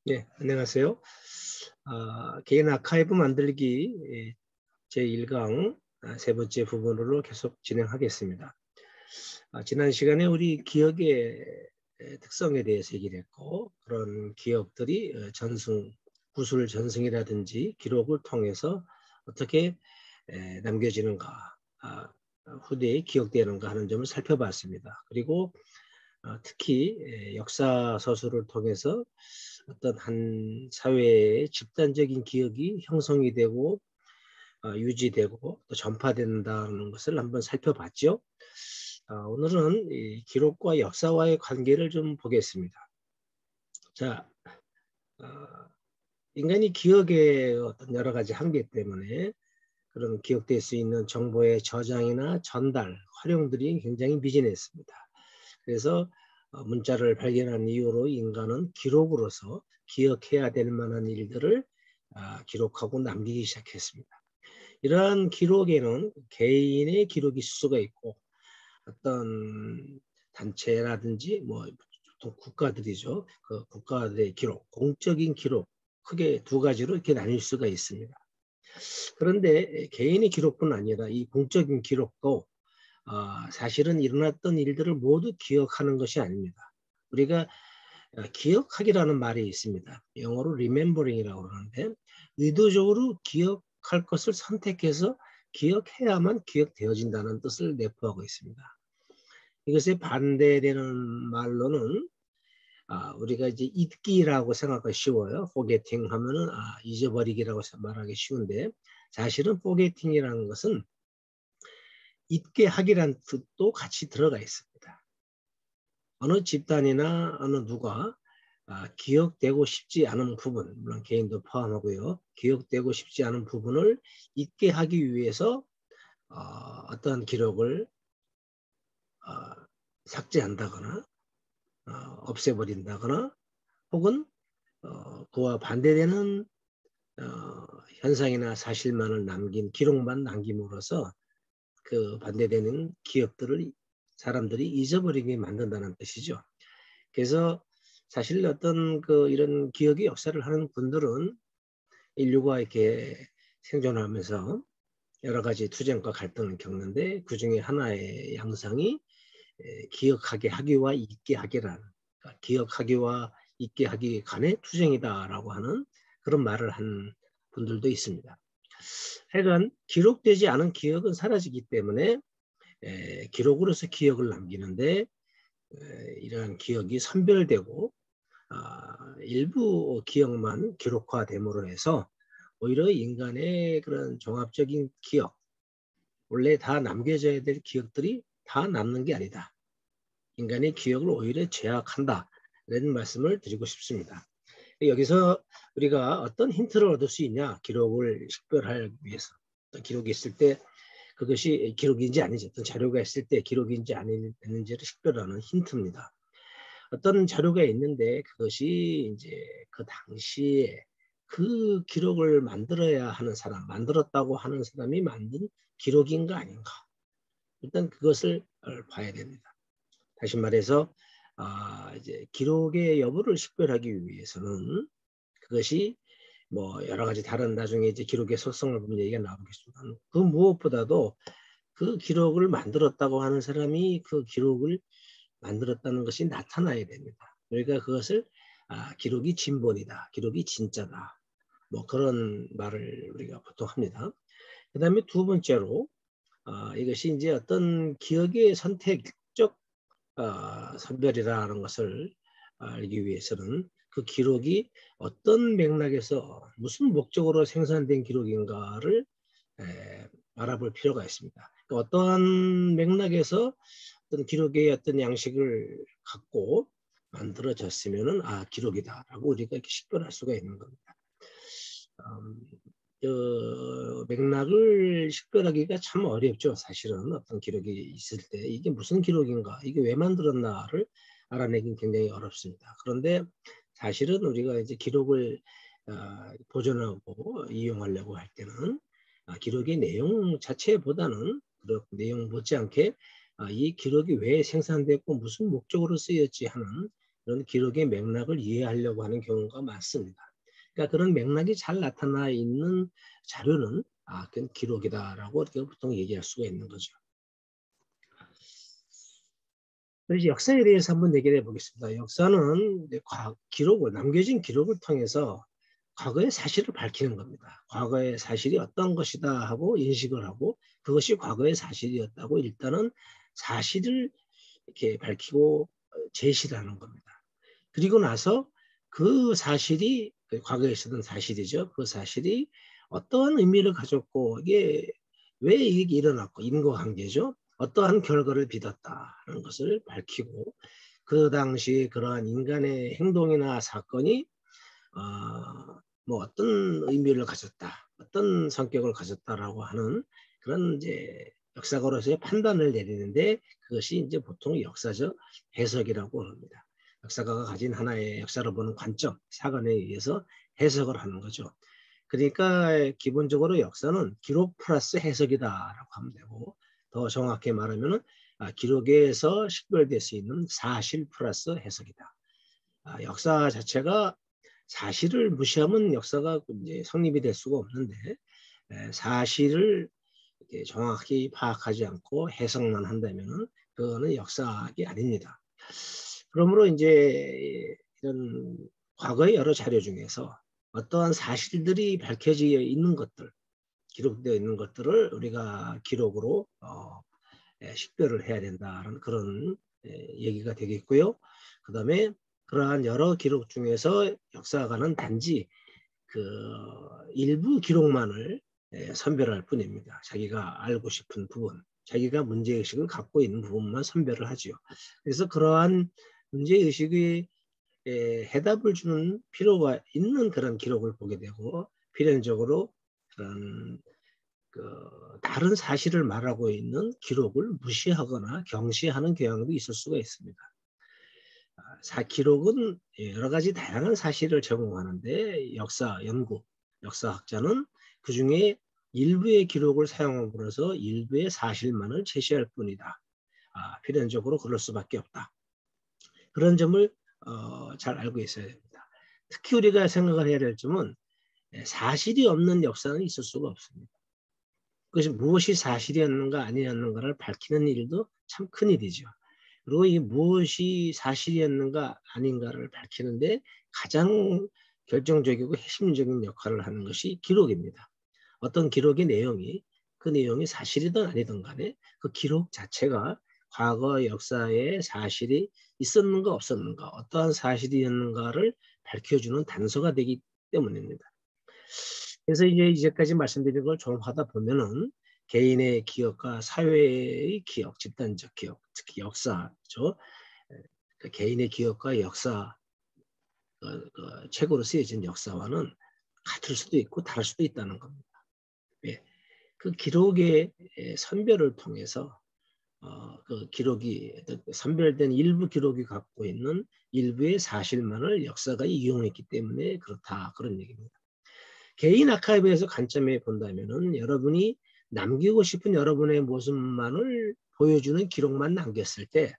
네, 안녕하세요. 개인 아카이브 만들기 제1강 세 번째 부분으로 계속 진행하겠습니다. 지난 시간에 우리 기억의 특성에 대해서 얘기를 했고, 그런 기억들이 구술 전승이라든지 기록을 통해서 어떻게 남겨지는가, 후대에 기억되는가 하는 점을 살펴봤습니다. 그리고 특히 역사 서술을 통해서 어떤 한 사회의 집단적인 기억이 형성이 되고 유지되고 또 전파된다는 것을 한번 살펴봤죠. 오늘은 이 기록과 역사와의 관계를 좀 보겠습니다. 자, 어, 인간이 기억의 어떤 여러 가지 한계 때문에 그런 기억될 수 있는 정보의 저장이나 전달, 활용들이 굉장히 미진했습니다. 그래서 문자를 발견한 이후로 인간은 기록으로서 기억해야 될 만한 일들을 기록하고 남기기 시작했습니다. 이러한 기록에는 개인의 기록이 있을 수가 있고 어떤 단체라든지 또 국가들이죠. 그 국가들의 기록, 공적인 기록 크게 두 가지로 이렇게 나뉠 수가 있습니다. 그런데 개인의 기록뿐 아니라 이 공적인 기록도 사실은 일어났던 일들을 모두 기억하는 것이 아닙니다. 우리가 기억하기라는 말이 있습니다. 영어로 remembering이라고 그러는데 의도적으로 기억할 것을 선택해서 기억해야만 기억되어진다는 뜻을 내포하고 있습니다. 이것에 반대되는 말로는 우리가 이제 잊기라고 생각하기 쉬워요. forgetting 하면은 잊어버리기라고 말하기 쉬운데 사실은 forgetting이라는 것은 잊게 하기란 뜻도 같이 들어가 있습니다. 어느 집단이나 어느 누가 기억되고 싶지 않은 부분, 물론 개인도 포함하고요. 기억되고 싶지 않은 부분을 잊게 하기 위해서 어떤 기록을 삭제한다거나 없애버린다거나 혹은 그와 반대되는 현상이나 사실만을 남긴 기록만 남김으로써 그 반대되는 기억들을 사람들이 잊어버리게 만든다는 뜻이죠. 그래서 사실 어떤 이런 기억의 역사를 하는 분들은 인류가 이렇게 생존하면서 여러 가지 투쟁과 갈등을 겪는데 그 중에 하나의 양상이 기억하게 하기와 잊게 하기란, 그러니까 기억하기와 잊게 하기 간의 투쟁이다라고 하는 그런 말을 한 분들도 있습니다. 하여간 기록되지 않은 기억은 사라지기 때문에 기록으로서 기억을 남기는데 이러한 기억이 선별되고 일부 기억만 기록화됨으로 해서 오히려 인간의 그런 종합적인 기억, 원래 다 남겨져야 될 기억들이 다 남는 게 아니다. 인간의 기억을 오히려 제약한다. 이런 말씀을 드리고 싶습니다. 여기서 우리가 어떤 힌트를 얻을 수 있냐? 기록을 식별하기 위해서. 어떤 기록이 있을 때 그것이 기록인지 아닌지, 어떤 자료가 있을 때 기록인지 아닌지를 식별하는 힌트입니다. 어떤 자료가 있는데 그것이 이제 그 당시에 그 기록을 만들어야 하는 사람, 만들었다고 하는 사람이 만든 기록인가 아닌가. 일단 그것을 봐야 됩니다. 다시 말해서 이제 기록의 여부를 식별하기 위해서는 그것이 여러 가지 다른 나중에 이제 기록의 속성을 보면 얘기가 나오겠지만 그 무엇보다도 그 기록을 만들었다고 하는 사람이 그 기록을 만들었다는 것이 나타나야 됩니다. 그러니까 그것을 기록이 진본이다, 기록이 진짜다. 그런 말을 우리가 보통 합니다. 그 다음에 두 번째로 이것이 이제 어떤 기억의 선택적 선별이라는 것을 알기 위해서는 그 기록이 어떤 맥락에서 무슨 목적으로 생산된 기록인가를 알아볼 필요가 있습니다. 그러니까 어떠한 맥락에서 어떤 기록의 어떤 양식을 갖고 만들어졌으면은 기록이다라고 우리가 이렇게 식별할 수가 있는 겁니다. 맥락을 식별하기가 참 어렵죠. 사실은 어떤 기록이 있을 때 이게 무슨 기록인가, 이게 왜 만들었나를 알아내긴 굉장히 어렵습니다. 그런데 사실은 우리가 이제 기록을 보존하고 이용하려고 할 때는 기록의 내용 자체보다는 그 내용 못지않게 이 기록이 왜 생산됐고 무슨 목적으로 쓰였지 하는 이런 기록의 맥락을 이해하려고 하는 경우가 많습니다. 그러니까 그런 맥락이 잘 나타나 있는 자료는 그건 기록이다라고 이렇게 보통 얘기할 수가 있는 거죠. 그래서 역사에 대해서 한번 얘기를 해보겠습니다. 역사는 기록을, 남겨진 기록을 통해서 과거의 사실을 밝히는 겁니다. 과거의 사실이 어떤 것이다 하고 인식을 하고 그것이 과거의 사실이었다고 일단은 사실을 이렇게 밝히고 제시를 하는 겁니다. 그리고 나서 그 사실이 과거에 있었던 사실이죠. 그 사실이 어떠한 의미를 가졌고 이게 왜 이게 일어났고 인과관계죠. 어떠한 결과를 빚었다는 것을 밝히고 그 당시 그러한 인간의 행동이나 사건이 뭐 어떤 의미를 가졌다, 어떤 성격을 가졌다라고 하는 그런 이제 역사가로서의 판단을 내리는데 그것이 이제 보통 역사적 해석이라고 합니다. 역사가가 가진 하나의 역사를 보는 관점, 사관에 의해서 해석을 하는 거죠. 그러니까 기본적으로 역사는 기록 플러스 해석이다라고 하면 되고 더 정확히 말하면 기록에서 식별될 수 있는 사실 플러스 해석이다. 역사 자체가 사실을 무시하면 역사가 이제 성립이 될 수가 없는데 사실을 정확히 파악하지 않고 해석만 한다면은 그거는 역사학이 아닙니다. 그러므로 이제 이런 과거의 여러 자료 중에서 어떠한 사실들이 밝혀져 있는 것들, 기록되어 있는 것들을 우리가 기록으로 식별을 해야 된다는 그런 얘기가 되겠고요. 그 다음에 그러한 여러 기록 중에서 역사가는 단지 그 일부 기록만을 선별할 뿐입니다. 자기가 알고 싶은 부분, 자기가 문제의식을 갖고 있는 부분만 선별을 하죠. 그래서 그러한 문제의식의 해답을 주는 필요가 있는 그런 기록을 보게 되고 필연적으로 그런 다른 사실을 말하고 있는 기록을 무시하거나 경시하는 경향도 있을 수가 있습니다. 기록은 여러 가지 다양한 사실을 제공하는데 역사학자는 그중에 일부의 기록을 사용함으로써 일부의 사실만을 제시할 뿐이다. 필연적으로 그럴 수밖에 없다. 그런 점을 잘 알고 있어야 됩니다. 특히 우리가 생각을 해야 될 점은 사실이 없는 역사는 있을 수가 없습니다. 그것이 무엇이 사실이었는가 아니었는가를 밝히는 일도 참 큰일이죠. 그리고 이 무엇이 사실이었는가 아닌가를 밝히는데 가장 결정적이고 핵심적인 역할을 하는 것이 기록입니다. 어떤 기록의 내용이 그 내용이 사실이든 아니든 간에 그 기록 자체가 과거 역사에 사실이 있었는가 없었는가 어떠한 사실이었는가를 밝혀주는 단서가 되기 때문입니다. 그래서 이제까지 말씀드린 걸 종합하다 보면은 개인의 기억과 사회의 기억, 집단적 기억, 특히 역사죠. 개인의 기억과 역사, 책으로 쓰여진 역사와는 같을 수도 있고 다를 수도 있다는 겁니다. 예. 그 기록의 선별을 통해서 그 기록이 선별된 일부 기록이 갖고 있는 일부의 사실만을 역사가 이용했기 때문에 그렇다 그런 얘기입니다. 개인 아카이브에서 관점에 본다면은 여러분이 남기고 싶은 여러분의 모습만을 보여주는 기록만 남겼을 때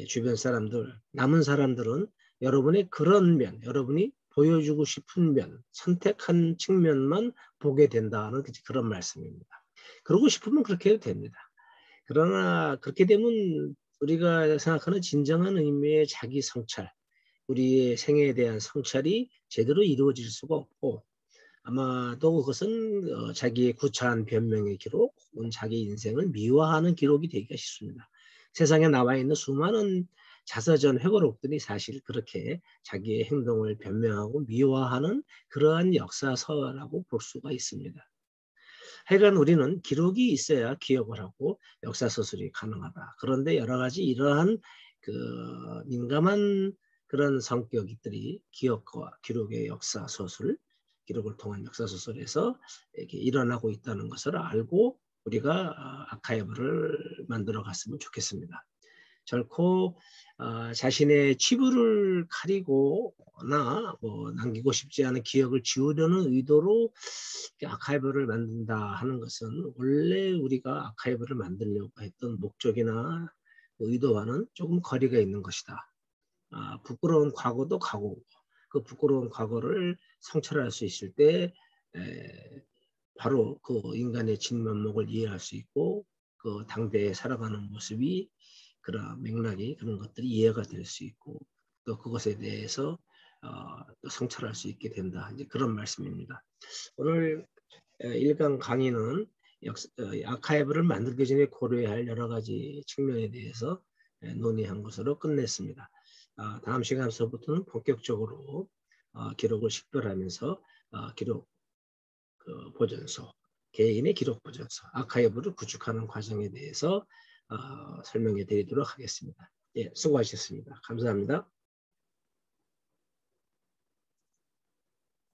주변 사람들, 남은 사람들은 여러분의 그런 면, 여러분이 보여주고 싶은 면, 선택한 측면만 보게 된다는 그런 말씀입니다. 그러고 싶으면 그렇게 해도 됩니다. 그러나 그렇게 되면 우리가 생각하는 진정한 의미의 자기 성찰, 우리의 생애에 대한 성찰이 제대로 이루어질 수가 없고 아마도 그것은 자기의 구차한 변명의 기록, 혹은 자기 인생을 미화하는 기록이 되기가 쉽습니다. 세상에 나와 있는 수많은 자서전 회고록들이 사실 그렇게 자기의 행동을 변명하고 미화하는 그러한 역사서라고 볼 수가 있습니다. 하여간 우리는 기록이 있어야 기억을 하고 역사서술이 가능하다. 그런데 여러 가지 이러한 민감한 그런 성격들이 기억과 기록의 역사서술, 기록을 통한 역사소설에서 이렇게 일어나고 있다는 것을 알고 우리가 아카이브를 만들어 갔으면 좋겠습니다. 결코 자신의 치부를 가리거나 남기고 싶지 않은 기억을 지우려는 의도로 아카이브를 만든다 하는 것은 원래 우리가 아카이브를 만들려고 했던 목적이나 의도와는 조금 거리가 있는 것이다. 부끄러운 과거도 과거고 그 부끄러운 과거를 성찰할 수 있을 때 바로 그 인간의 진면목을 이해할 수 있고 그 당대에 살아가는 모습이 그런 맥락이 그런 것들이 이해가 될 수 있고 또 그것에 대해서 또 성찰할 수 있게 된다. 이제 그런 말씀입니다. 오늘 1강 강의는 아카이브를 만들기 전에 고려해야 할 여러 가지 측면에 대해서 논의한 것으로 끝냈습니다. 다음 시간서부터는 본격적으로 기록을 식별하면서 기록 보존소, 개인의 기록 보존소, 아카이브를 구축하는 과정에 대해서 설명해 드리도록 하겠습니다. 예, 수고하셨습니다. 감사합니다.